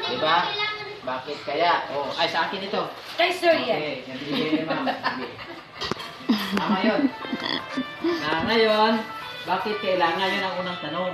Diba? Bakit kaya? Oh, ay sa akin ito. Kay sir yan. Okay, yan binigay ni ma'am. Sige. Tama yun. Ngayon, bakit kailangan yun ang unang tanong?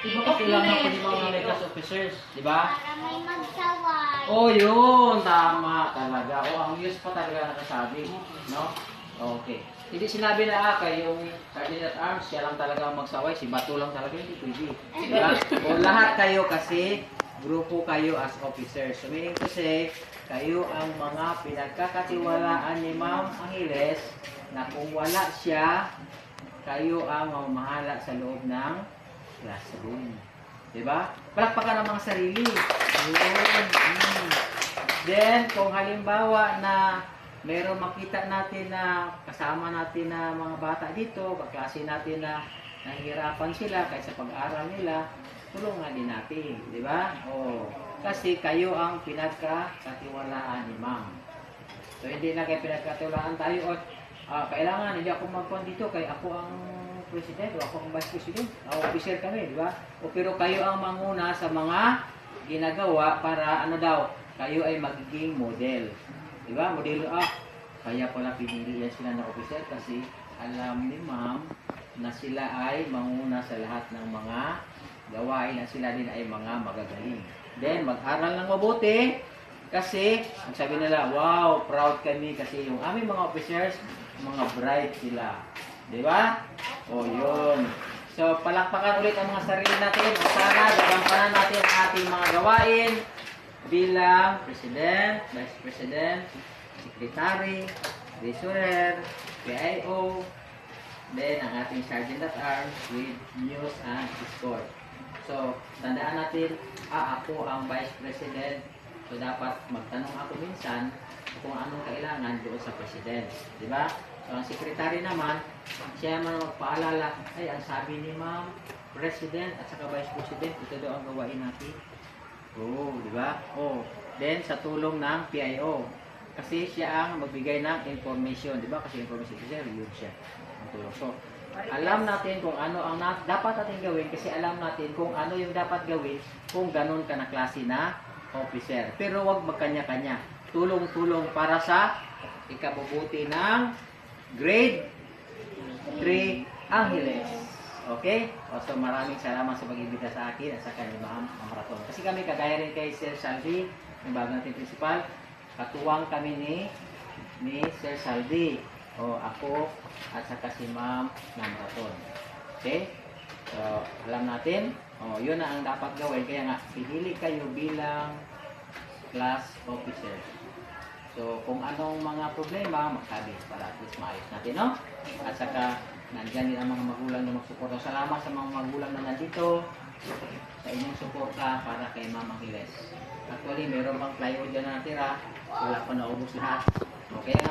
Bakit kailangan ko ni mga Megas officers? Diba? Para may magsaway. Oh, yun. Tama talaga. Oh, ang news pa talaga nakasabi. No? Okay. Hindi sinabi na yung Sergeant at Arms, siya lang talaga ang magsaway. Si Bato lang talaga, hindi pwede. Diba? O lahat kayo kasi, grupo kayo as officers. So, meaning to say, kayo ang mga pinagkakatiwalaan ni Ma'am Angeles na kung wala siya, kayo ang mamahala sa loob ng classroom. Diba? Palakpakan ang mga sarili. Yun. Then, kung halimbawa na meron makita natin na kasama natin na mga bata dito, kaklase natin na nahihirapan sila kahit sa pag-aaral nila, tulungan din natin, di ba? Oh, kasi kayo ang pinagkakatiwalaan ni Ma'am. So hindi na kayo pinagkatiwalaan tayo, kailangan hindi ako magpon dito kay ako ang president o ako ang vice president, officer kami, di ba? O pero kayo ang manguna sa mga ginagawa para ano daw, kayo ay magiging model. Diba? Modelo kaya pala pinili yan sila na officer kasi alam ni Ma'am na sila ay manguna sa lahat ng mga gawain at sila din ay mga magagaling. Then, mag-aral ng mabuti kasi, ang sabi nila, wow, proud kami kasi yung aming mga officers, mga bright sila. Diba? O, yun. So, palakpakan ulit ang mga sarili natin. O sana, gagampanan natin ang ating mga gawain bilang President, Vice President, Secretary, Treasurer, PIO, then ang ating Sergeant at Arms with news and escort. So, tandaan natin, ako ang Vice President, so dapat magtanong ako minsan kung anong kailangan doon sa President. Diba? So, ang Secretary naman, siya man magpaalala, ay, ang sabi ni Ma'am, President at saka Vice President, ito daw ang gawain natin. Oh, di ba? Oh, then sa tulong ng PIO. Kasi siya ang magbigay ng information, di ba? Kasi information kasi yun siya ang tulong. So, alam natin kung ano ang dapat natin gawin kasi alam natin kung ano yung dapat gawin kung ganun ka na klase na officer. Pero wag magkanya-kanya. Tulong-tulong para sa ikabubuti ng grade 3 Angeles. Okay? So maraming salamat sa pag-ibita sa akin at sa kanya Ma'am Marathon. Kasi kami kagaya rin kay Sir Saldi, yung bago nating principal, katuwang kami ni Sir Saldi. O ako at saka si Ma'am Marathon. Okay? So alam natin, yun na ang dapat gawin. Kaya nga, pili kayo bilang class officer. So kung anong mga problema, magsabi para at least maayos natin, no? At saka nandiyan din ang mga magulang na magsuporta. Salamat sa mga magulang na nandito sa inyong suporta para kay Ma'am Angeles. Actually, meron pang plywood dyan na natira. Wala pa naubos lahat. Okay na.